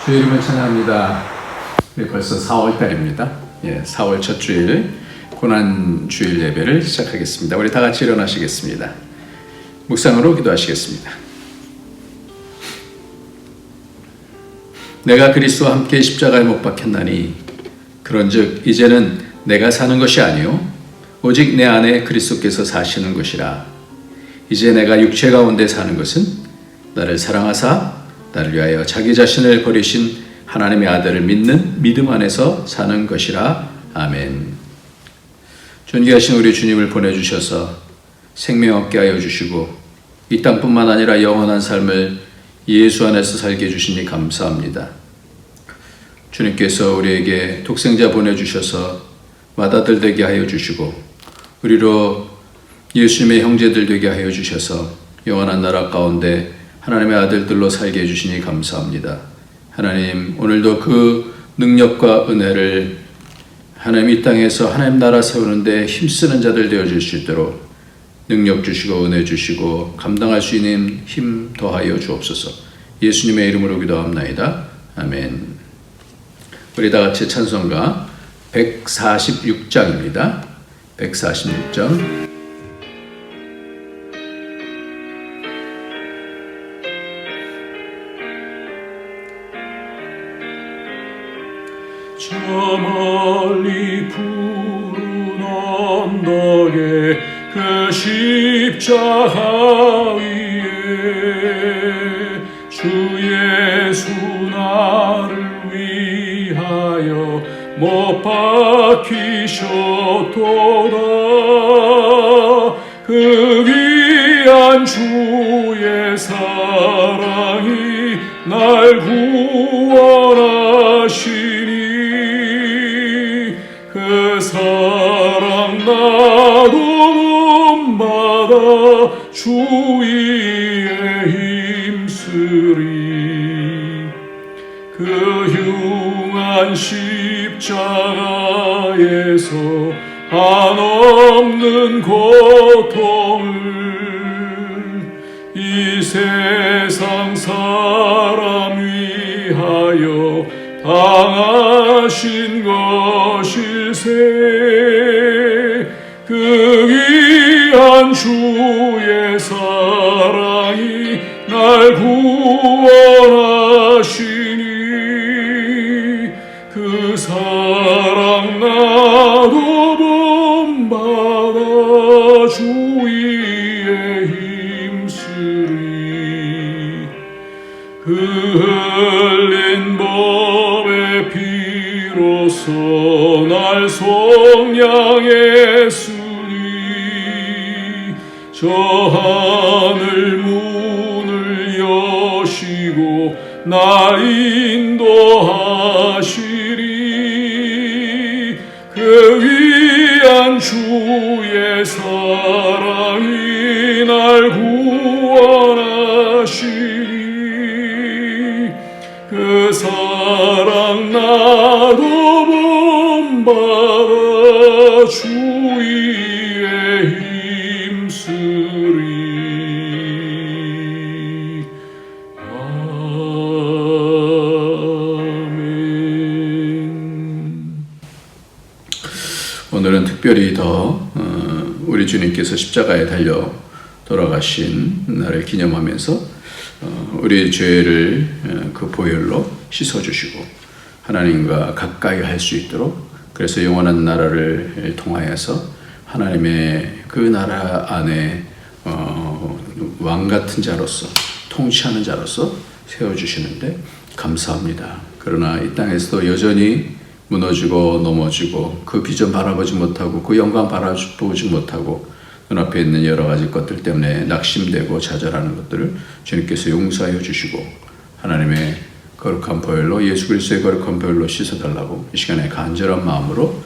주의 이름을 찬양합니다. 벌써 4월달입니다. 4월 첫 주일 고난 주일 예배를 시작하겠습니다. 우리 다 같이 일어나시겠습니다. 묵상으로 기도하시겠습니다. 내가 그리스도와 함께 십자가에 못 박혔나니 그런즉 이제는 내가 사는 것이 아니요 오직 내 안에 그리스도께서 사시는 것이라. 이제 내가 육체 가운데 사는 것은 나를 사랑하사 나를 위하여 자기 자신을 버리신 하나님의 아들을 믿는 믿음 안에서 사는 것이라. 아멘. 존귀하신 우리 주님을 보내주셔서 생명 얻게 하여 주시고 이 땅뿐만 아니라 영원한 삶을 예수 안에서 살게 해주시니 감사합니다. 주님께서 우리에게 독생자 보내주셔서 맏아들 되게 하여 주시고 우리로 예수님의 형제들 되게 하여 주셔서 영원한 나라 가운데 하나님의 아들들로 살게 해주시니 감사합니다. 하나님, 오늘도 그 능력과 은혜를 하나님 이 땅에서 하나님 나라 세우는데 힘쓰는 자들 되어줄 수 있도록 능력 주시고 은혜 주시고 감당할 수 있는 힘 더하여 주옵소서. 예수님의 이름으로 기도합나이다. 아멘. 우리 다 같이 찬송가 146장입니다. 146장. 저 멀리 푸른 언덕에 그 십자가 위에 주 예수 나를 위하여 못 박히셨도다. 그 귀한 주의 사랑이 날 구원하시니 그 사랑 나도 본받아 주 위에 힘쓰리. 그 흉한 십자가에서 한없는 고통을 이 세상 사람 위하여 당하신 것일세. 그 귀한 주의 사랑이 날 구원하시니 그 사랑 나도 본받아 주 위에 힘쓰리. 그 흘린 법의 피로써 날 속량했으니 저 하늘 문을 여시고 날 인도하시리. 그 귀한 주의 사랑이 날 구원하시리. 그 사랑 나도 본받아 주 위에 힘쓰리. 아멘. 오늘은 특별히 더 우리 주님께서 십자가에 달려 돌아가신 날을 기념하면서 우리의 죄를 그 보혈로 씻어주시고 하나님과 가까이 할 수 있도록, 그래서 영원한 나라를 통하여서 하나님의 그 나라 안에 왕 같은 자로서 통치하는 자로서 세워주시는데 감사합니다. 그러나 이 땅에서도 여전히 무너지고 넘어지고 그 비전 바라보지 못하고 그 영광 바라보지 못하고 눈앞에 있는 여러 가지 것들 때문에 낙심되고 좌절하는 것들을 주님께서 용서하여 주시고 하나님의 거룩한 보혈로, 예수 그리스도의 거룩한 보혈로 씻어달라고 이 시간에 간절한 마음으로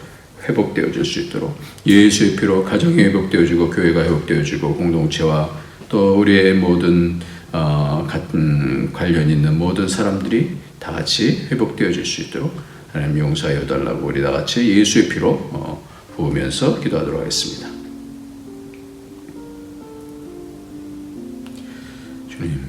회복되어질 수 있도록 예수의 피로 가정이 회복되어지고 교회가 회복되어지고 공동체와 또 우리의 모든 같은 관련 있는 모든 사람들이 다 같이 회복되어질 수 있도록 하나님 용서하여 달라고 우리 다 같이 예수의 피로 부으면서 기도하도록 하겠습니다. 주님,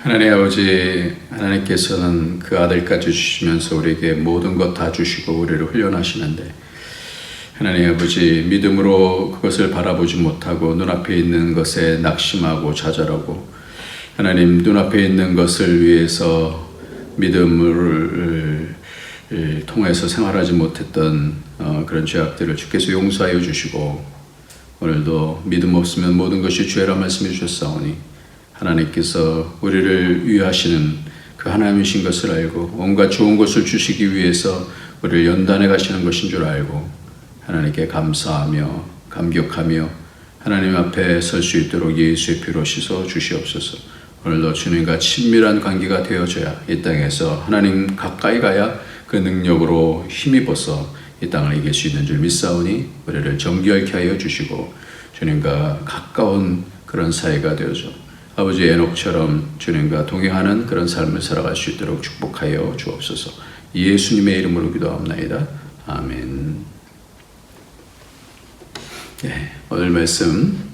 하나님 아버지, 하나님께서는 그 아들까지 주시면서 우리에게 모든 것 다 주시고 우리를 훈련하시는데, 하나님 아버지, 믿음으로 그것을 바라보지 못하고 눈앞에 있는 것에 낙심하고 좌절하고, 하나님 눈앞에 있는 것을 위해서 믿음을 통해서 생활하지 못했던 그런 죄악들을 주께서 용서하여 주시고, 오늘도 믿음 없으면 모든 것이 죄라 말씀해 주셨사오니 하나님께서 우리를 위하시는 그 하나님이신 것을 알고 온갖 좋은 것을 주시기 위해서 우리를 연단해 가시는 것인 줄 알고 하나님께 감사하며 감격하며 하나님 앞에 설 수 있도록 예수의 피로 씻어 주시옵소서. 오늘도 주님과 친밀한 관계가 되어져야 이 땅에서 하나님 가까이 가야 그 능력으로 힘입어서 이 땅을 이길 수 있는 줄 믿사오니 우리를 정결케 하여 주시고 주님과 가까운 그런 사이가 되어져 아버지 에녹처럼 주님과 동행하는 그런 삶을 살아갈 수 있도록 축복하여 주옵소서. 예수님의 이름으로 기도합나이다. 아멘. 네, 오늘 말씀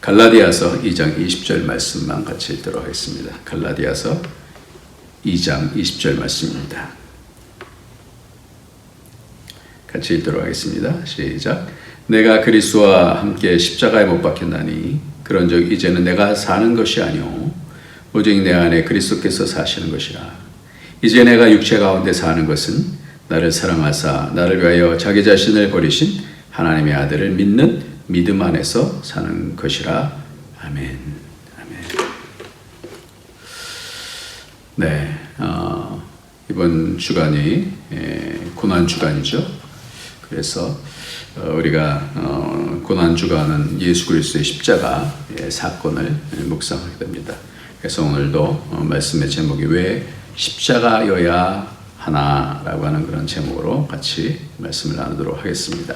갈라디아서 2장 20절 말씀만 같이 읽도록 하겠습니다. 갈라디아서 2장 20절 말씀입니다. 같이 읽도록 하겠습니다. 시작. 내가 그리스도와 함께 십자가에 못 박혔나니 그런즉 이제는 내가 사는 것이 아니오 오직 내 안에 그리스도께서 사시는 것이라. 이제 내가 육체 가운데 사는 것은 나를 사랑하사 나를 위하여 자기 자신을 버리신 하나님의 아들을 믿는 믿음 안에서 사는 것이라. 아멘. 아멘. 네, 이번 주간이 고난 주간이죠. 그래서 우리가 고난 주간은 예수 그리스도의 십자가의 사건을 묵상하게 됩니다. 그래서 오늘도 말씀의 제목이 왜 십자가여야 하나라고 하는 그런 제목으로 같이 말씀을 나누도록 하겠습니다.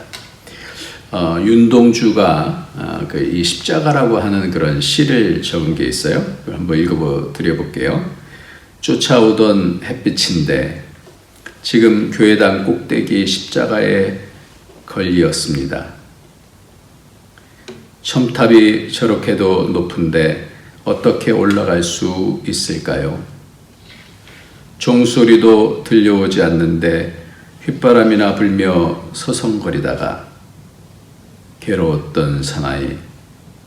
윤동주가 이 십자가라고 하는 그런 시를 적은 게 있어요. 한번 읽어드려볼게요. 쫓아오던 햇빛인데 지금 교회당 꼭대기 십자가에 걸리었습니다. 첨탑이 저렇게도 높은데 어떻게 올라갈 수 있을까요? 종소리도 들려오지 않는데 휘바람이나 불며 서성거리다가 괴로웠던 사나이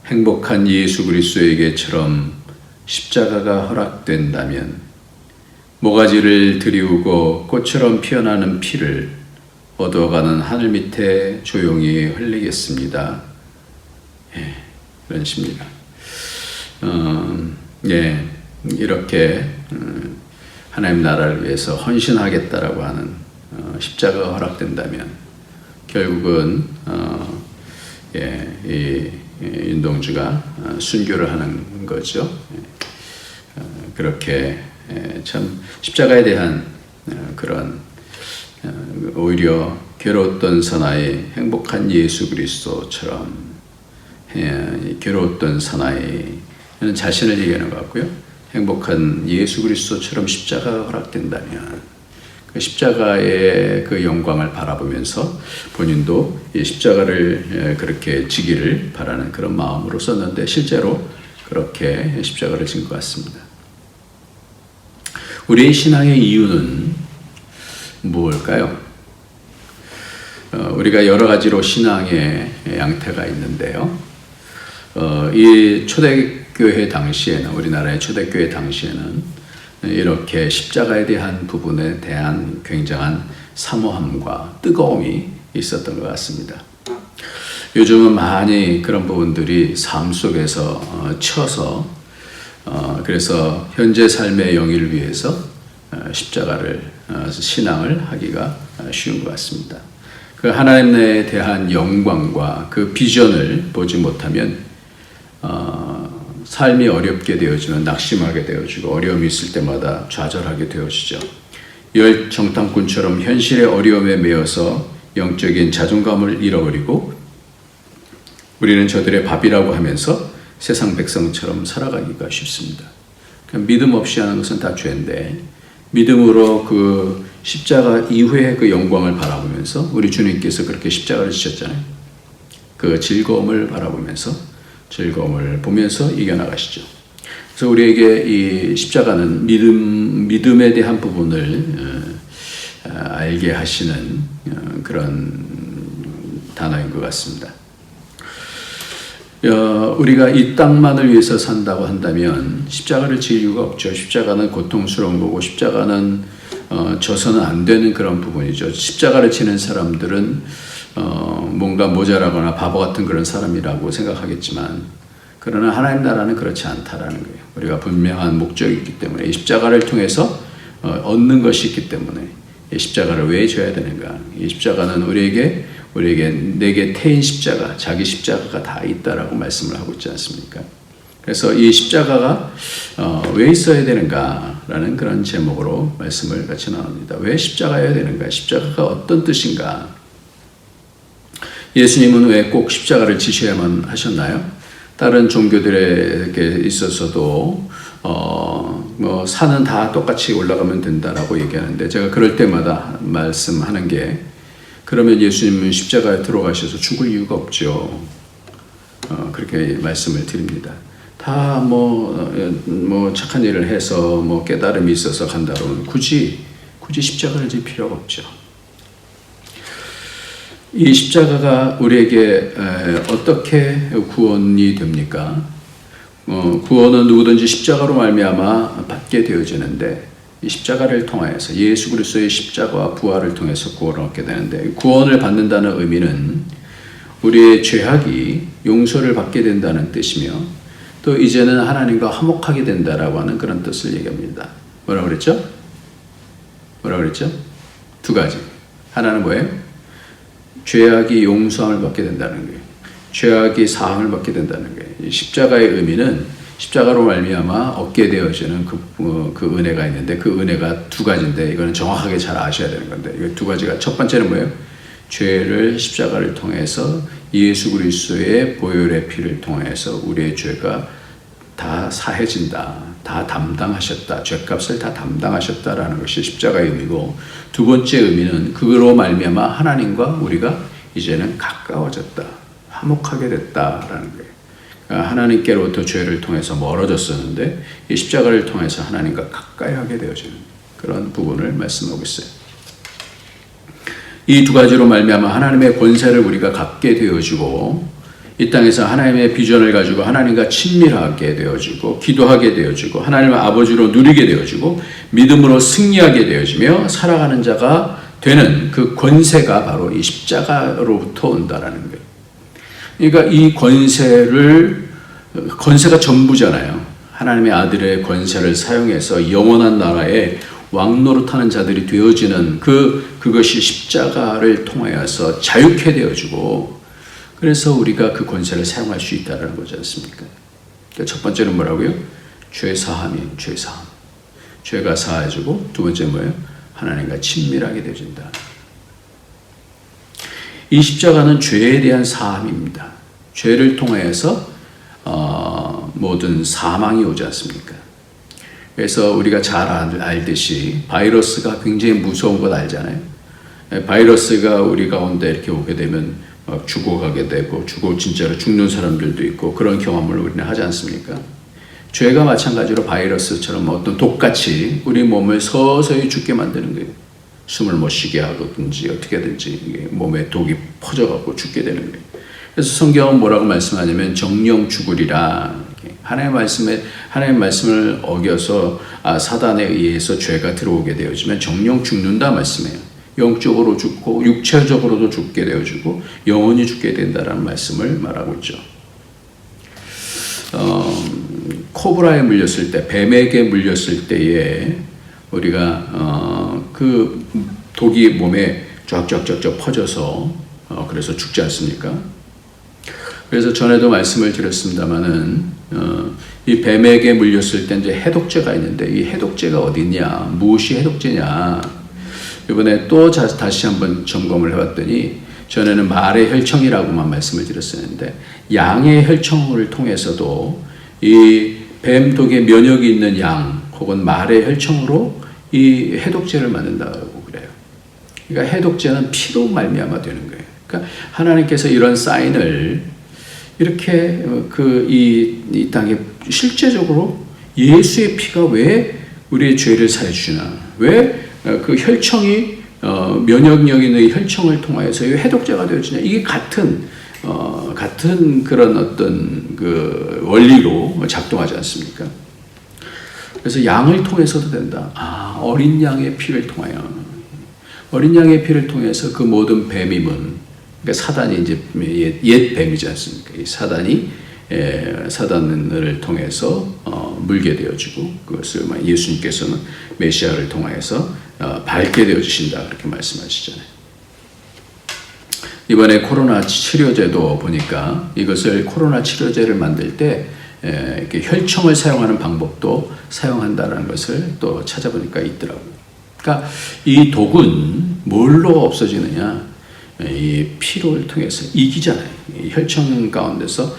행복한 예수 그리스도에게처럼 십자가가 허락된다면 모가지를 들이우고 꽃처럼 피어나는 피를 어두워가는 하늘 밑에 조용히 흘리겠습니다. 이런 시입니다. 이렇게 하나님 나라를 위해서 헌신하겠다라고 하는 십자가가 허락된다면 결국은 이 윤동주가 순교를 하는 거죠. 그렇게 참 십자가에 대한 그런 오히려 괴로웠던 사나이 행복한 예수 그리스도처럼 괴로웠던 사나이는 자신을 얘기하는 것 같고요. 행복한 예수 그리스도처럼 십자가가 허락된다면 그 십자가의 그 영광을 바라보면서 본인도 이 십자가를 그렇게 지기를 바라는 그런 마음으로 썼는데 실제로 그렇게 십자가를 진 것 같습니다. 우리의 신앙의 이유는 무엇일까요? 우리가 여러 가지로 신앙의 양태가 있는데요. 이 초대교회 당시에는 우리나라의 초대교회 당시에는 이렇게 십자가에 대한 부분에 대한 굉장한 사모함과 뜨거움이 있었던 것 같습니다. 요즘은 많이 그런 부분들이 삶 속에서 쳐서 그래서 현재 삶의 영위를 위해서 십자가를 신앙을 하기가 쉬운 것 같습니다. 그 하나님에 대한 영광과 그 비전을 보지 못하면 삶이 어렵게 되어지는 낙심하게 되어지고 어려움이 있을 때마다 좌절하게 되어지죠. 열 정탐꾼처럼 현실의 어려움에 매여서 영적인 자존감을 잃어버리고 우리는 저들의 밥이라고 하면서 세상 백성처럼 살아가기가 쉽습니다. 믿음 없이 하는 것은 다 죄인데 믿음으로 그 십자가 이후의 그 영광을 바라보면서 우리 주님께서 그렇게 십자가를 지셨잖아요. 그 즐거움을 바라보면서 즐거움을 보면서 이겨나가시죠. 그래서 우리에게 이 십자가는 믿음에 대한 부분을 알게 하시는 그런 단어인 것 같습니다. 우리가 이 땅만을 위해서 산다고 한다면 십자가를 지을 이유가 없죠. 십자가는 고통스러운 거고 십자가는 져서는 안 되는 그런 부분이죠. 십자가를 지는 사람들은 뭔가 모자라거나 바보 같은 그런 사람이라고 생각하겠지만, 그러나 하나님 나라는 그렇지 않다라는 거예요. 우리가 분명한 목적이 있기 때문에, 이 십자가를 통해서 얻는 것이 있기 때문에 이 십자가를 왜 져야 되는가? 이 십자가는 내게 태인 십자가, 자기 십자가가 다 있다라고 말씀을 하고 있지 않습니까? 그래서 이 십자가가 왜 있어야 되는가라는 그런 제목으로 말씀을 같이 나눕니다. 왜 십자가여야 되는가? 십자가가 어떤 뜻인가? 예수님은 왜 꼭 십자가를 지셔야만 하셨나요? 다른 종교들에게 있어서도 산은 다 똑같이 올라가면 된다라고 얘기하는데, 제가 그럴 때마다 말씀하는 게, 그러면 예수님은 십자가에 들어가셔서 죽을 이유가 없죠. 그렇게 말씀을 드립니다. 다 착한 일을 해서 깨달음이 있어서 간다면 굳이 십자가를 질 필요가 없죠. 이 십자가가 우리에게 어떻게 구원이 됩니까? 구원은 누구든지 십자가로 말미암아 받게 되어지는데, 이 십자가를 통하여서 예수 그리스도의 십자가와 부활을 통해서 구원을 얻게 되는데, 구원을 받는다는 의미는 우리의 죄악이 용서를 받게 된다는 뜻이며, 또 이제는 하나님과 화목하게 된다라고 하는 그런 뜻을 얘기합니다. 뭐라고 그랬죠? 두 가지. 하나는 뭐예요? 죄악이 용서함을 받게 된다는 거예요. 죄악이 사함을 받게 된다는 거예요. 이 십자가의 의미는 십자가로 말미암아 얻게 되어지는 그 은혜가 있는데, 그 은혜가 두 가지인데, 이거는 정확하게 잘 아셔야 되는 건데, 이 두 가지가, 첫 번째는 뭐예요? 죄를 십자가를 통해서 예수 그리스도의 보혈의 피를 통해서 우리의 죄가 다 사해진다, 다 담당하셨다, 죄값을 다 담당하셨다라는 것이 십자가의 의미고, 두 번째 의미는 그로 말미암아 하나님과 우리가 이제는 가까워졌다, 화목하게 됐다라는 거예요. 그러니까 하나님께로부터 죄를 통해서 멀어졌었는데, 이 십자가를 통해서 하나님과 가까이 하게 되어지는 그런 부분을 말씀하고 있어요. 이 두 가지로 말미암아 하나님의 권세를 우리가 갖게 되어지고, 이 땅에서 하나님의 비전을 가지고 하나님과 친밀하게 되어지고, 기도하게 되어지고, 하나님의 아버지로 누리게 되어지고, 믿음으로 승리하게 되어지며 살아가는 자가 되는 그 권세가 바로 이 십자가로부터 온다라는 거예요. 그러니까 이 권세가 전부잖아요. 하나님의 아들의 권세를 사용해서 영원한 나라에 왕노릇하는 자들이 되어지는 그것이 십자가를 통하여서 자유케 되어지고, 그래서 우리가 그 권세를 사용할 수 있다는 거지 않습니까? 그러니까 첫 번째는 뭐라고요? 죄 사함이에요. 죄 사함. 죄가 사해지고, 두 번째 뭐예요? 하나님과 친밀하게 되어진다. 이 십자가는 죄에 대한 사함입니다. 죄를 통해서 모든 사망이 오지 않습니까? 그래서 우리가 잘 알듯이 바이러스가 굉장히 무서운 것 알잖아요. 바이러스가 우리 가운데 이렇게 오게 되면 막 죽어가게 되고, 진짜로 죽는 사람들도 있고, 그런 경험을 우리는 하지 않습니까? 죄가 마찬가지로 바이러스처럼 어떤 독같이 우리 몸을 서서히 죽게 만드는 거예요. 숨을 못 쉬게 하든지 어떻게든지 몸에 독이 퍼져갖고 죽게 되는 거예요. 그래서 성경은 뭐라고 말씀하냐면 정령 죽으리라. 하나님의 말씀을 어겨서 사단에 의해서 죄가 들어오게 되어지면 정령 죽는다 말씀이에요. 영적으로 죽고 육체적으로도 죽게 되어지고 영원히 죽게 된다라는 말씀을 말하고 있죠. 코브라에 물렸을 때, 뱀에게 물렸을 때에 우리가 그 독이 몸에 쫙쫙쫙쫙 퍼져서 그래서 죽지 않습니까? 그래서 전에도 말씀을 드렸습니다마는 이 뱀에게 물렸을 때 이제 해독제가 있는데, 이 해독제가 어디냐, 무엇이 해독제냐, 이번에 또 다시 한번 점검을 해봤더니, 전에는 말의 혈청이라고만 말씀을 드렸었는데, 양의 혈청을 통해서도 이 뱀독에 면역이 있는 양 혹은 말의 혈청으로 이 해독제를 만든다고 그래요. 그러니까 해독제는 피로 말미암아 되는 거예요. 그러니까 하나님께서 이런 사인을 이렇게 이 땅에 실제적으로 예수의 피가 왜 우리의 죄를 사해 주시나? 왜 그 혈청이 면역력 있는 혈청을 통하여서 해독제가 되어지냐? 이게 같은 그런 어떤 그 원리로 작동하지 않습니까? 그래서 양을 통해서도 된다. 어린 양의 피를 통하여, 어린 양의 피를 통해서 그 모든 뱀임은, 그러니까 사단이 이제 옛 뱀이지 않습니까? 이 사단을 통해서 물게 되어지고, 그것을 예수님께서는 메시아를 통하여서 밝게 되어주신다, 그렇게 말씀하시잖아요. 이번에 코로나 치료제도 보니까 이것을 코로나 치료제를 만들 때 이렇게 혈청을 사용하는 방법도 사용한다는 것을 또 찾아보니까 있더라고요. 그러니까 이 독은 뭘로 없어지느냐? 이 피로를 통해서 이기잖아요. 이 혈청 가운데서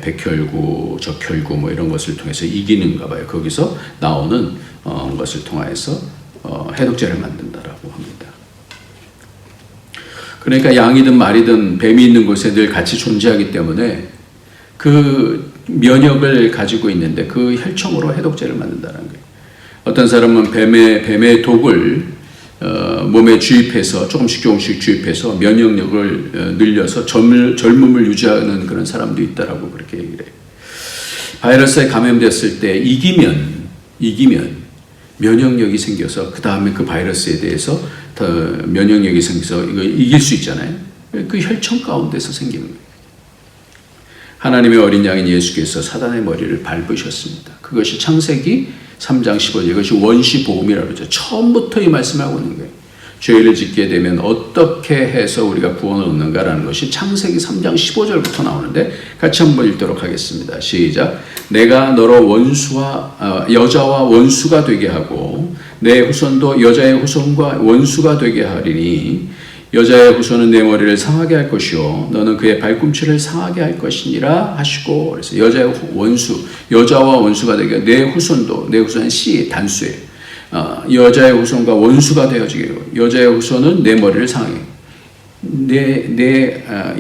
백혈구, 적혈구 뭐 이런 것을 통해서 이기는가 봐요. 거기서 나오는 것을 통해서 해독제를 만든다라고 합니다. 그러니까 양이든 말이든 뱀이 있는 곳에 늘 같이 존재하기 때문에 그 면역을 가지고 있는데 그 혈청으로 해독제를 만든다는 거예요. 어떤 사람은 뱀의 독을 몸에 주입해서 조금씩 주입해서 면역력을 늘려서 젊음을 유지하는 그런 사람도 있다라고 그렇게 얘기를 해요. 바이러스에 감염됐을 때 이기면 면역력이 생겨서 그 다음에 그 바이러스에 대해서 더 면역력이 생겨서 이걸 이길 수 있잖아요. 그 혈청 가운데서 생기는 거예요. 하나님의 어린 양인 예수께서 사단의 머리를 밟으셨습니다. 그것이 창세기 3장 15절, 이것이 원시복음이라고 그러죠. 처음부터 이 말씀을 하고 있는 거예요. 죄를 짓게 되면 어떻게 해서 우리가 구원을 얻는가라는 것이 창세기 3장 15절부터 나오는데 같이 한번 읽도록 하겠습니다. 시작. 내가 너로 여자와 원수가 되게 하고 내 후손도 여자의 후손과 원수가 되게 하리니 여자의 후손은 내 머리를 상하게 할 것이요 너는 그의 발꿈치를 상하게 할 것이니라 하시고, 그래서 여자와 원수가 되게, 내 후손은 씨 단수예요. 여자의 후손과 원수가 되어지게 되고, 여자의 후손은 내 머리를 상하게,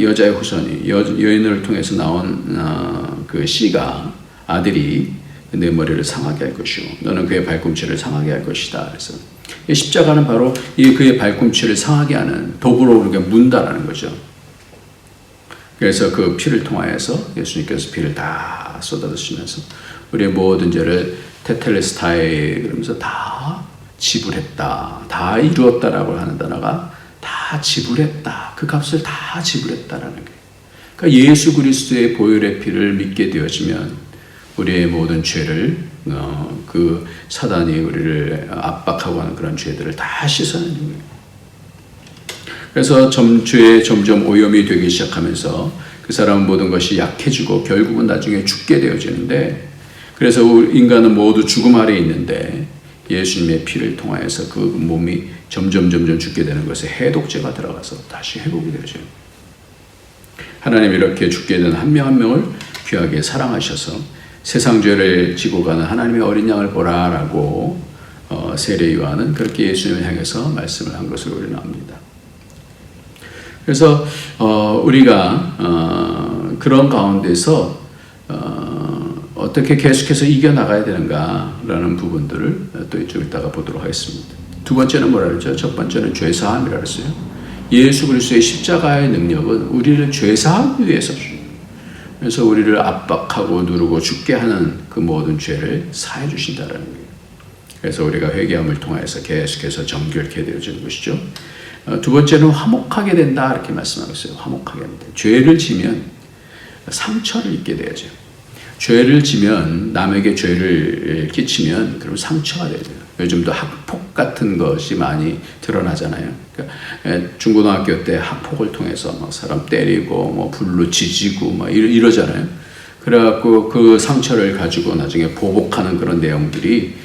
여자의 후손이 여인을 통해서 나온 그 씨가, 아들이 내 머리를 상하게 할 것이요 너는 그의 발꿈치를 상하게 할 것이다. 그래서 십자가는 바로 그의 발꿈치를 상하게 하는 도구로 우리가 문다라는 거죠. 그래서 그 피를 통하여서 예수님께서 피를 다 쏟아주시면서 우리의 모든 죄를 테텔레스타이 그러면서 다 지불했다, 다 이루었다라고 하는 단어가 다 지불했다, 그 값을 다 지불했다라는 거예요. 그러니까 예수 그리스도의 보혈의 피를 믿게 되어지면 우리의 모든 죄를 그 사단이 우리를 압박하고 하는 그런 죄들을 다 씻어내는 거예요. 그래서 죄에 점점 오염이 되기 시작하면서 그 사람은 모든 것이 약해지고 결국은 나중에 죽게 되어지는데, 그래서 인간은 모두 죽음 아래 있는데 예수님의 피를 통하여서 그 몸이 점점 죽게 되는 것에 해독제가 들어가서 다시 회복이 되어져요. 하나님이 이렇게 죽게 된 한 명 한 명을 귀하게 사랑하셔서 세상 죄를 지고 가는 하나님의 어린 양을 보라라고 세례 요한은 그렇게 예수님을 향해서 말씀을 한 것으로 우리는 압니다. 그래서 우리가 그런 가운데서 어떻게 계속해서 이겨나가야 되는가라는 부분들을 또 좀 이따가 보도록 하겠습니다. 두 번째는 뭐라 그러죠? 첫 번째는 죄사함이라 그랬어요. 예수 그리스도의 십자가의 능력은 우리를 죄사하기 위해서, 그래서 우리를 압박하고 누르고 죽게 하는 그 모든 죄를 사해 주신다는 거예요. 그래서 우리가 회개함을 통해서 계속해서 정결케 되어지는 것이죠. 두 번째는 화목하게 된다, 이렇게 말씀하고 있어요. 화목하게 된다. 죄를 지면 상처를 입게 되죠. 죄를 지면, 남에게 죄를 끼치면 그럼 상처가 되죠. 요즘도 학폭 같은 것이 많이 드러나잖아요. 그러니까 중고등학교 때 학폭을 통해서 막 사람 때리고 뭐 불로 지지고 막 이러잖아요. 그래갖고 그 상처를 가지고 나중에 보복하는 그런 내용들이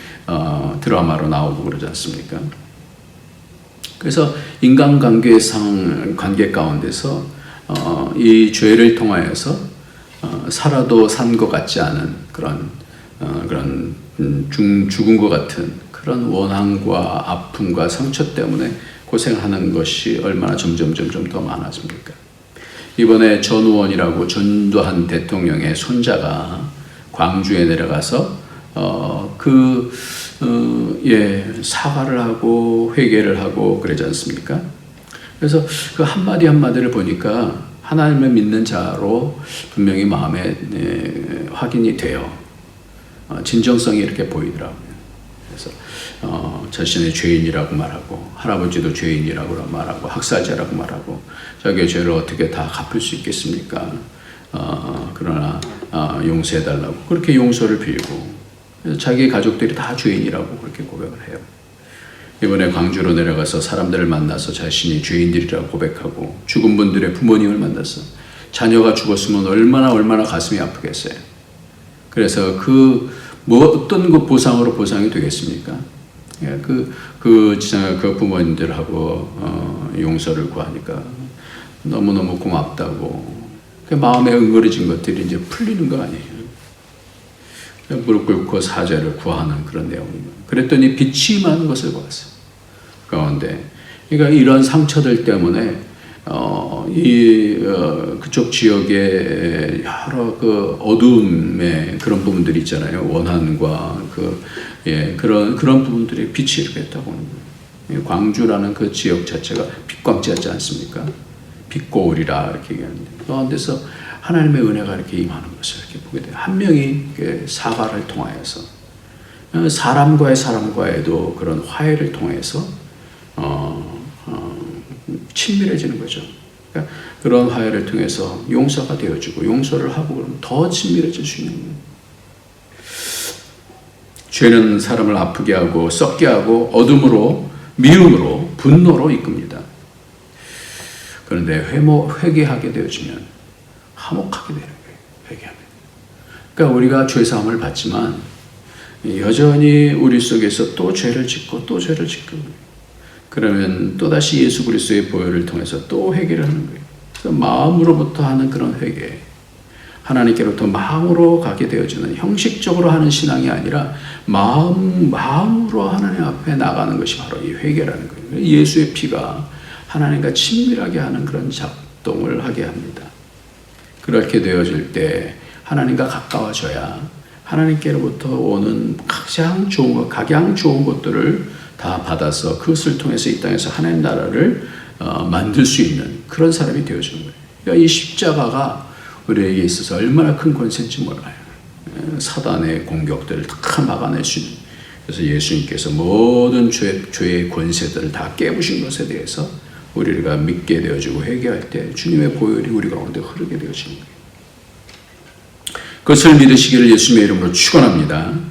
드라마로 나오고 그러지 않습니까? 그래서 인간관계 가운데서 이 죄를 통하여서 살아도 산 것 같지 않은 그런 죽은 것 같은 그런 원한과 아픔과 상처 때문에 고생하는 것이 얼마나 점점 더 많아집니까? 이번에 전우원이라고 전두환 대통령의 손자가 광주에 내려가서 사과를 하고 회개를 하고 그러지 않습니까? 그래서 그 한마디 한마디를 보니까 하나님을 믿는 자로 분명히 마음에 확인이 돼요. 진정성이 이렇게 보이더라고요. 그래서 자신의 죄인이라고 말하고, 할아버지도 죄인이라고 말하고, 학살자라고 말하고, 자기의 죄를 어떻게 다 갚을 수 있겠습니까? 그러나 용서해달라고 그렇게 용서를 빌고, 자기 가족들이 다 죄인이라고 그렇게 고백을 해요. 이번에 광주로 내려가서 사람들을 만나서 자신이 죄인들이라고 고백하고, 죽은 분들의 부모님을 만나서 자녀가 죽었으면 얼마나 가슴이 아프겠어요. 그래서 어떤 그 보상으로 보상이 되겠습니까? 그 부모님들하고 용서를 구하니까 너무너무 고맙다고, 그 마음에 응어리진 것들이 이제 풀리는 거 아니에요. 무릎 꿇고 사죄를 구하는 그런 내용입니다. 그랬더니 빛이 임하는 것을 보았어요. 가운데. 그러니까 이런 상처들 때문에 그쪽 지역에 여러 그 어두움의 그런 부분들이 있잖아요. 원한과 그런 부분들이 빛이 이렇게 있다고 하는 거예요. 광주라는 그 지역 자체가 빛광지 같지 않습니까? 빛고울이라 이렇게 얘기하는데, 가운데서 하나님의 은혜가 이렇게 임하는 것을 이렇게 보게 돼요. 한 명이 사과를 통하여서, 사람과의도 그런 화해를 통해서 친밀해지는 거죠. 그러니까 그런 화해를 통해서 용서가 되어지고, 용서를 하고 그러면 더 친밀해질 수 있는 거예요. 죄는 사람을 아프게 하고 썩게 하고 어둠으로, 미움으로, 분노로 이끕니다. 그런데 회개하게 되어지면 화목하게 되는 거예요. 회개하면. 그러니까 우리가 죄사함을 받지만 여전히 우리 속에서 또 죄를 짓고 그러면 또다시 예수 그리스도의 보혈을 통해서 또 회개를 하는 거예요. 그래서 마음으로부터 하는 그런 회개, 하나님께로부터 마음으로 가게 되어지는, 형식적으로 하는 신앙이 아니라 마음으로 하나님 앞에 나가는 것이 바로 이 회개라는 거예요. 예수의 피가 하나님과 친밀하게 하는 그런 작동을 하게 합니다. 그렇게 되어질 때 하나님과 가까워져야 하나님께로부터 오는 각양 좋은 것들을 다 받아서 그것을 통해서 이 땅에서 하나님 나라를 만들 수 있는 그런 사람이 되어지는 거예요. 그러니까 이 십자가가 우리에게 있어서 얼마나 큰 권세인지 몰라요. 사단의 공격들을 다 막아낼 수 있는. 그래서 예수님께서 모든 죄의 권세들을 다 깨부신 것에 대해서 우리가 믿게 되어지고 회개할 때 주님의 보혈이 우리 가운데 흐르게 되어지는 거예요. 그것을 믿으시기를 예수님의 이름으로 축원합니다.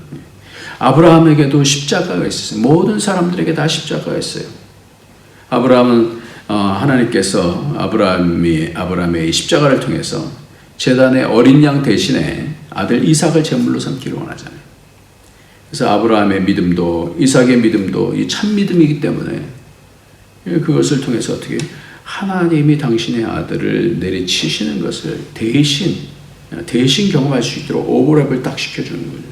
아브라함에게도 십자가가 있었어요. 모든 사람들에게 다 십자가가 있어요. 아브라함은 하나님께서 아브라함의 십자가를 통해서 제단의 어린 양 대신에 아들 이삭을 제물로 삼기를 원하잖아요. 그래서 아브라함의 믿음도 이삭의 믿음도 이 참 믿음이기 때문에 그것을 통해서 어떻게 하나님이 당신의 아들을 내리치시는 것을 대신 경험할 수 있도록 오버랩을 딱 시켜주는 거죠.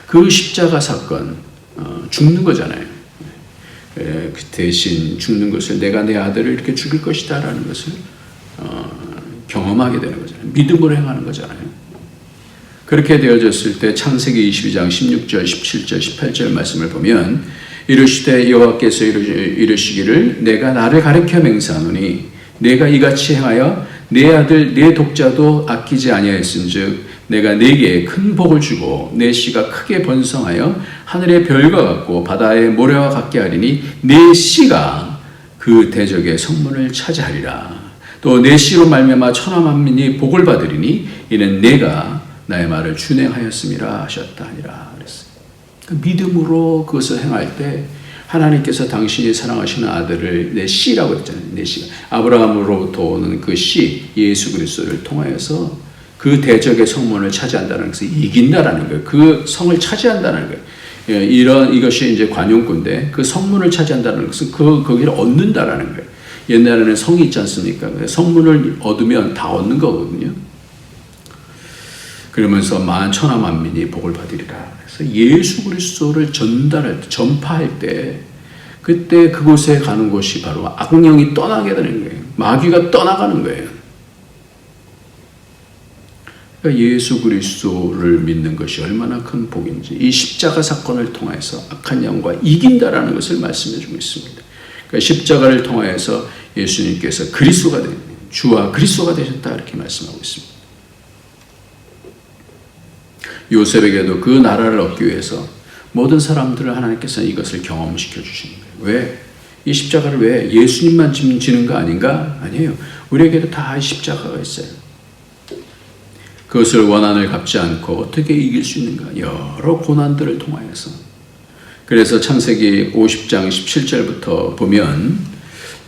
그 십자가 사건, 죽는 거잖아요. 그 대신 죽는 것을, 내가 내 아들을 이렇게 죽일 것이다 라는 것을 경험하게 되는 거잖아요. 믿음으로 행하는 거잖아요. 그렇게 되어졌을 때 창세기 22장 16절, 17절, 18절 말씀을 보면 이르시되 여호와께서 이르시기를 내가 나를 가리켜 맹세하노니 내가 이같이 행하여 내 아들 내 독자도 아끼지 아니하였은즉 내가 네게 큰 복을 주고 내 씨가 크게 번성하여 하늘의 별과 같고 바다의 모래와 같게 하리니 내 씨가 그 대적의 성문을 차지하리라. 또 내 씨로 말미암아 천하 만민이 복을 받으리니 이는 내가 나의 말을 준행하였음이라 하셨다 하니라 그랬어요. 그 믿음으로 그것을 행할 때 하나님께서 당신이 사랑하시는 아들을 내 씨라고 했잖아요. 내 씨가 아브라함으로부터 오는 그 씨 예수 그리스도를 통하여서 그 대적의 성문을 차지한다는 것을 이긴다라는 거예요. 그 성을 차지한다는 거예요. 이것이 이제 관용구인데 그 성문을 차지한다는 것은 거기를 얻는다라는 거예요. 옛날에는 성이 있지 않습니까? 성문을 얻으면 다 얻는 거거든요. 그러면서 천하 만민이 복을 받으리라. 그래서 예수 그리스도를 전파할 때 그때 그곳에 가는 곳이 바로 악령이 떠나게 되는 거예요. 마귀가 떠나가는 거예요. 그러니까 예수 그리스도를 믿는 것이 얼마나 큰 복인지 이 십자가 사건을 통해서 악한 영과 이긴다라는 것을 말씀해 주고 있습니다. 그러니까 십자가를 통해서 예수님께서 그리스도가 된 주와 그리스도가 되셨다 이렇게 말씀하고 있습니다. 요셉에게도 그 나라를 얻기 위해서 모든 사람들을 하나님께서 이것을 경험시켜 주시는 거예요. 왜? 이 십자가를 왜 예수님만 지는 거 아닌가? 아니에요. 우리에게도 다 십자가가 있어요. 그것을 원한을 갚지 않고 어떻게 이길 수 있는가? 여러 고난들을 통하여서. 그래서 창세기 50장 17절부터 보면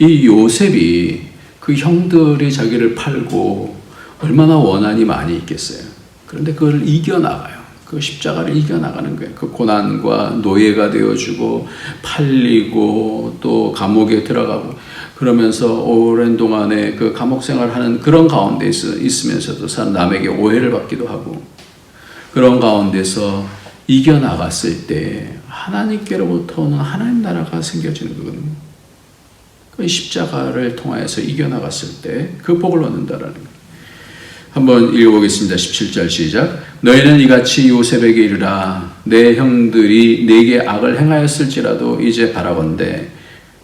이 요셉이 그 형들이 자기를 팔고 얼마나 원한이 많이 있겠어요. 그런데 그걸 이겨나가요. 그 십자가를 이겨나가는 거예요. 그 고난과 노예가 되어주고 팔리고 또 감옥에 들어가고 그러면서 오랜 동안에 그 감옥 생활하는 그런 가운데 있으면서도 남에게 오해를 받기도 하고 그런 가운데서 이겨나갔을 때 하나님께로부터 오는 하나님 나라가 생겨지는 거거든요. 그 십자가를 통해서 이겨나갔을 때 그 복을 얻는다라는 거예요. 한번 읽어보겠습니다. 17절 시작. 너희는 이같이 요셉에게 이르라. 내 형들이 내게 악을 행하였을지라도 이제 바라건대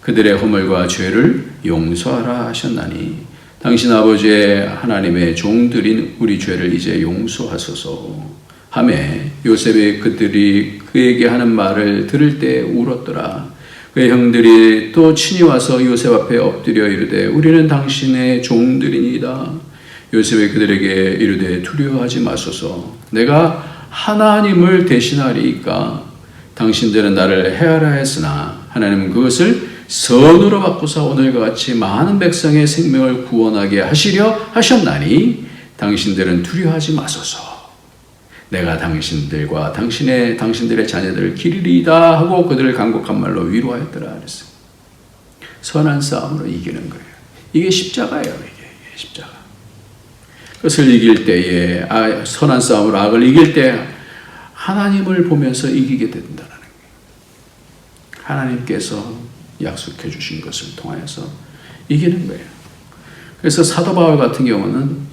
그들의 허물과 죄를 용서하라 하셨나니 당신 아버지의 하나님의 종들인 우리 죄를 이제 용서하소서 하매 요셉이 그들이 그에게 하는 말을 들을 때 울었더라. 그의 형들이 또 친히 와서 요셉 앞에 엎드려 이르되 우리는 당신의 종들이니이다. 요셉이 그들에게 이르되 두려워하지 마소서. 내가 하나님을 대신하리이까. 당신들은 나를 해하라 했으나 하나님은 그것을 선으로 바꾸사 오늘과 같이 많은 백성의 생명을 구원하게 하시려 하셨나니 당신들은 두려워하지 마소서. 내가 당신들과 당신들의 자녀들을 기르리이다 하고 그들을 간곡한 말로 위로하였더라 그랬어요. 선한 싸움으로 이기는 거예요. 이게 십자가예요. 이게 십자가. 그것을 이길 때에 선한 싸움으로 악을 이길 때 하나님을 보면서 이기게 된다는 거예요. 하나님께서 약속해 주신 것을 통해서 이기는 거예요. 그래서 사도 바울 같은 경우는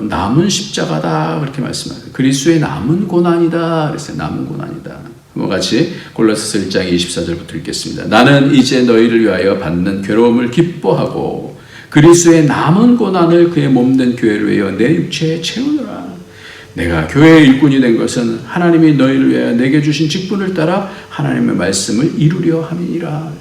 남은 십자가다 그렇게 말씀하세요. 그리스도의 남은 고난이다 그랬어요. 남은 고난이다. 그와 같이 골로새서 1장 24절부터 읽겠습니다. 나는 이제 너희를 위하여 받는 괴로움을 기뻐하고 그리스도의 남은 고난을 그의 몸된 교회를 위하여 내 육체에 채우느라. 내가 교회의 일꾼이 된 것은 하나님이 너희를 위하여 내게 주신 직분을 따라 하나님의 말씀을 이루려 함이니라.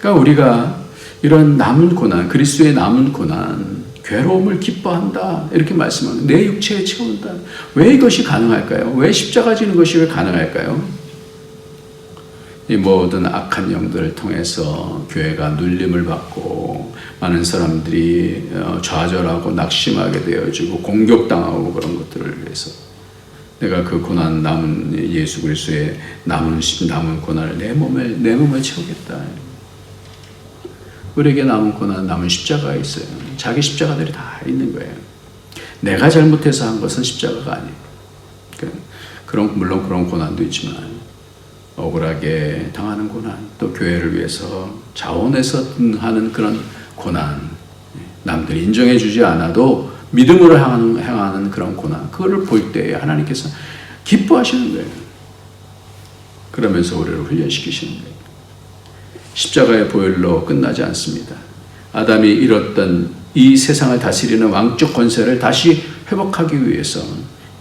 그러니까 우리가 이런 남은 고난, 그리스도의 남은 고난, 괴로움을 기뻐한다 이렇게 말씀하는 내 육체에 채운다. 왜 이것이 가능할까요? 왜 십자가 지는 것이 왜 가능할까요? 이 모든 악한 영들을 통해서 교회가 눌림을 받고 많은 사람들이 좌절하고 낙심하게 되어지고 공격당하고 그런 것들을 위해서 내가 그 고난 남은 예수 그리스도의 남은 고난을 내 몸에 채우겠다. 우리에게 남은 고난, 남은 십자가가 있어요. 자기 십자가들이 다 있는 거예요. 내가 잘못해서 한 것은 십자가가 아니에요. 물론 그런 고난도 있지만 억울하게 당하는 고난, 또 교회를 위해서 자원해서 하는 그런 고난, 남들이 인정해 주지 않아도 믿음으로 행하는 그런 고난, 그거를 볼 때 하나님께서 기뻐하시는 거예요. 그러면서 우리를 훈련시키시는 거예요. 십자가의 보혈로 끝나지 않습니다. 아담이 잃었던 이 세상을 다스리는 왕적 권세를 다시 회복하기 위해서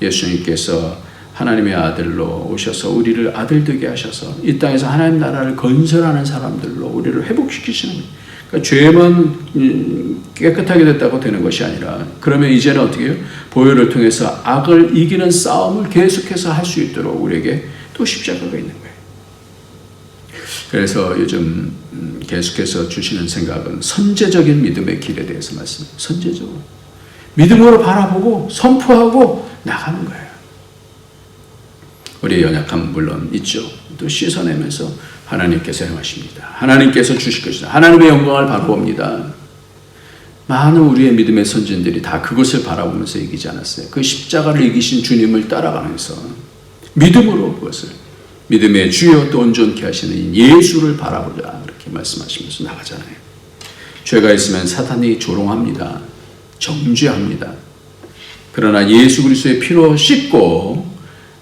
예수님께서 하나님의 아들로 오셔서 우리를 아들 되게 하셔서 이 땅에서 하나님 나라를 건설하는 사람들로 우리를 회복시키시는 거예요. 그러니까 죄만 깨끗하게 됐다고 되는 것이 아니라 그러면 이제는 어떻게 해요? 보혈을 통해서 악을 이기는 싸움을 계속해서 할 수 있도록 우리에게 또 십자가가 있는 거예요. 그래서 요즘 계속해서 주시는 생각은 선제적인 믿음의 길에 대해서 말씀해요. 선제적으로. 믿음으로 바라보고 선포하고 나가는 거예요. 우리의 연약함은 물론 있죠. 또 씻어내면서 하나님께서 행하십니다. 하나님께서 주실 것이다. 하나님의 영광을 바라봅니다. 많은 우리의 믿음의 선진들이 다 그것을 바라보면서 이기지 않았어요. 그 십자가를 이기신 주님을 따라가면서 믿음으로 그것을 믿음의 주여 또 온전케 하시는 예수를 바라보자 이렇게 말씀하시면서 나가잖아요. 죄가 있으면 사탄이 조롱합니다. 정죄합니다. 그러나 예수 그리스도의 피로 씻고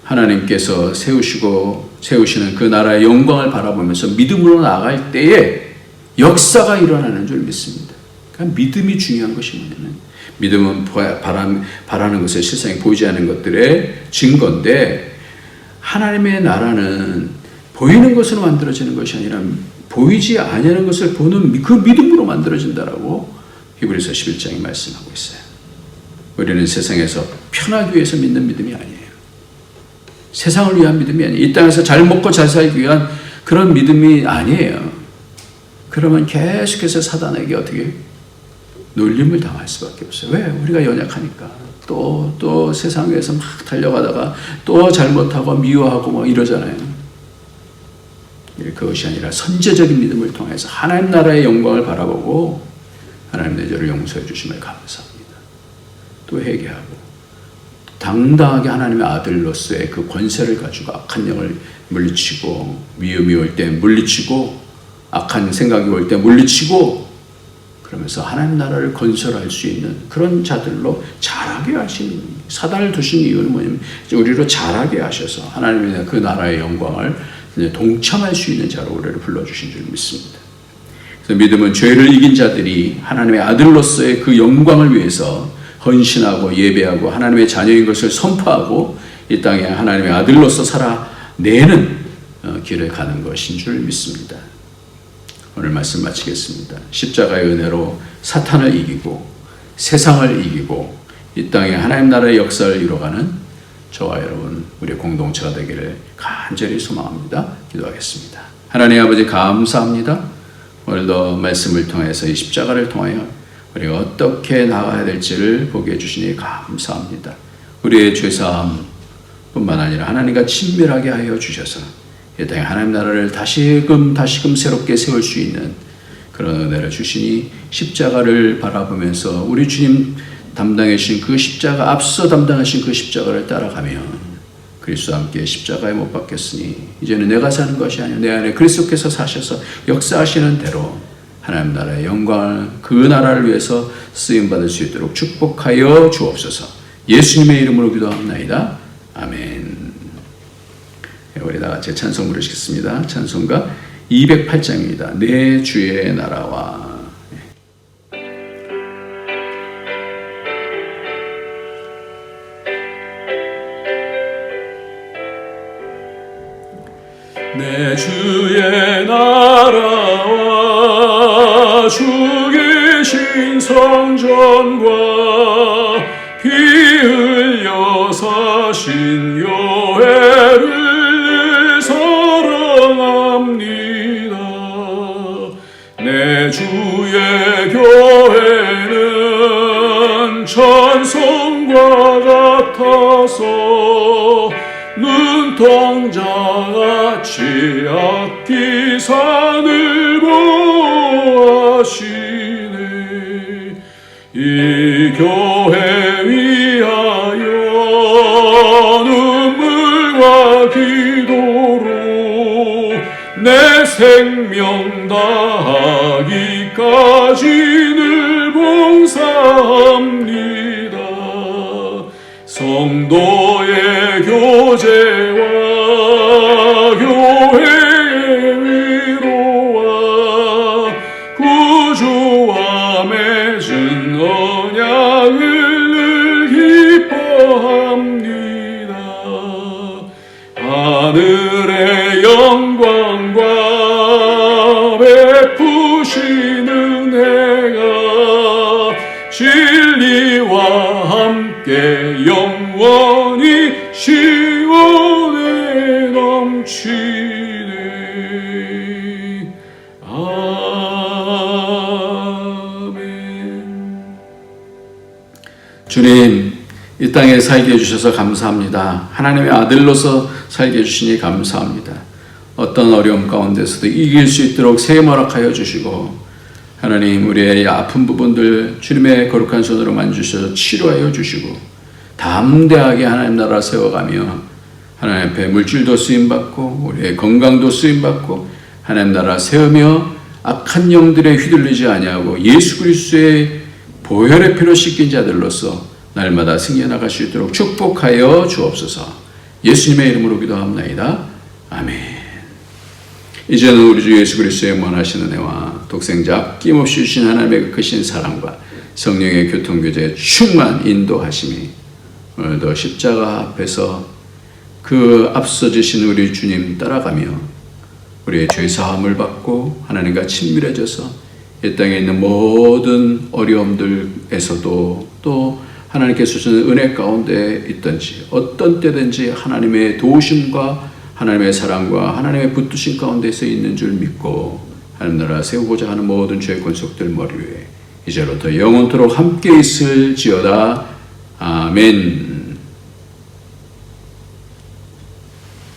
하나님께서 세우시는 그 나라의 영광을 바라보면서 믿음으로 나아갈 때에 역사가 일어나는 줄 믿습니다. 그러니까 믿음이 중요한 것이 뭐냐면, 믿음은 바라는 것을 세상에 보이지 않는 것들의 증거인데, 하나님의 나라는 보이는 것으로 만들어지는 것이 아니라 보이지 아니하는 것을 보는 그 믿음으로 만들어진다라고 히브리서 11장이 말씀하고 있어요. 우리는 세상에서 편하기 위해서 믿는 믿음이 아니에요. 세상을 위한 믿음이 아니에요. 이 땅에서 잘 먹고 잘 살기 위한 그런 믿음이 아니에요. 그러면 계속해서 사단에게 어떻게 놀림을 당할 수밖에 없어요. 왜? 우리가 연약하니까. 또 세상 위에서 막 달려가다가 또 잘못하고 미워하고 뭐 이러잖아요. 그것이 아니라 선제적인 믿음을 통해서 하나님 나라의 영광을 바라보고 하나님 내 죄를 용서해 주심을 감사합니다. 또 회개하고 당당하게 하나님의 아들로서의 그 권세를 가지고 악한 영을 물리치고, 미움이 올 때 물리치고, 악한 생각이 올 때 물리치고, 그러면서 하나님 나라를 건설할 수 있는 그런 자들로 자라게 하시는, 사단을 두신 이유는 뭐냐면 우리로 자라게 하셔서 하나님의 그 나라의 영광을 동참할 수 있는 자로 우리를 불러주신 줄 믿습니다. 그래서 믿음은 죄를 이긴 자들이 하나님의 아들로서의 그 영광을 위해서 헌신하고 예배하고 하나님의 자녀인 것을 선포하고 이 땅에 하나님의 아들로서 살아내는 길을 가는 것인 줄 믿습니다. 오늘 말씀 마치겠습니다. 십자가의 은혜로 사탄을 이기고 세상을 이기고 이 땅에 하나님 나라의 역사를 이뤄가는 저와 여러분, 우리의 공동체가 되기를 간절히 소망합니다. 기도하겠습니다. 하나님 아버지, 감사합니다. 오늘도 말씀을 통해서 이 십자가를 통하여 우리가 어떻게 나가야 될지를 보게 해주시니 감사합니다. 우리의 죄사함 뿐만 아니라 하나님과 친밀하게 하여 주셔서 이 땅에 하나님 나라를 다시금 새롭게 세울 수 있는 그런 은혜를 주시니, 십자가를 바라보면서 우리 주님 담당하신 그 십자가, 앞서 담당하신 그 십자가를 따라가며 그리스도와 함께 십자가에 못 박혔으니 이제는 내가 사는 것이 아니라 내 안에 그리스도께서 사셔서 역사하시는 대로 하나님 나라의 영광을, 그 나라를 위해서 쓰임받을 수 있도록 축복하여 주옵소서. 예수님의 이름으로 기도합나이다. 아멘. 우리 다 같이 찬송 부르시겠습니다. 찬송가 208장입니다. 내 주의 나라와. 내 주의 나라와 주 계신 성전과 피 흘려 사신 교회를 사랑합니다. 내 주의 교회는 찬송과 같아서 눈동자같이 악기사 늘 보하시네. 이 교회 위하여 눈물과 기도로 내 생명 다하기까지 늘 봉사합니다. 성도의 교제와 교회의 위로와 구주와 맺은 언약을 늘 기뻐합니다. 하늘의 영광과 베푸시는 은혜가 진리와 함께 영원히 시온에 넘치네. 아멘. 주님, 이 땅에 살게 해주셔서 감사합니다. 하나님의 아들로서 살게 해주시니 감사합니다. 어떤 어려움 가운데서도 이길 수 있도록 세임 허락하여 주시고, 하나님, 우리의 아픈 부분들 주님의 거룩한 손으로 만지셔서 치료하여 주시고, 담대하게 하나님 나라 세워가며 하나님 앞에 물질도 쓰임받고 우리의 건강도 쓰임받고 하나님 나라 세우며 악한 영들에 휘둘리지 아니하고 예수 그리스도의 보혈의 피로 씻긴 자들로서 날마다 승리해 나갈 수 있도록 축복하여 주옵소서. 예수님의 이름으로 기도합나이다. 아멘. 이제는 우리 주 예수 그리스도의 원하시는 은혜와 독생자 아낌없이 주신 하나님의 그 크신 사랑과 성령의 교통교제의 충만 인도하심이 오늘도 십자가 앞에서 그 앞서주신 우리 주님 따라가며 우리의 죄사함을 받고 하나님과 친밀해져서 이 땅에 있는 모든 어려움들에서도 또 하나님께서 주시는 은혜 가운데 있든지 어떤 때든지 하나님의 도우심과 하나님의 사랑과 하나님의 붙드심 가운데서 있는 줄 믿고 하나님 나라 세우고자 하는 모든 죄의 권속들 머리 위에 이제로부터 영원토록 함께 있을지어다. 아멘.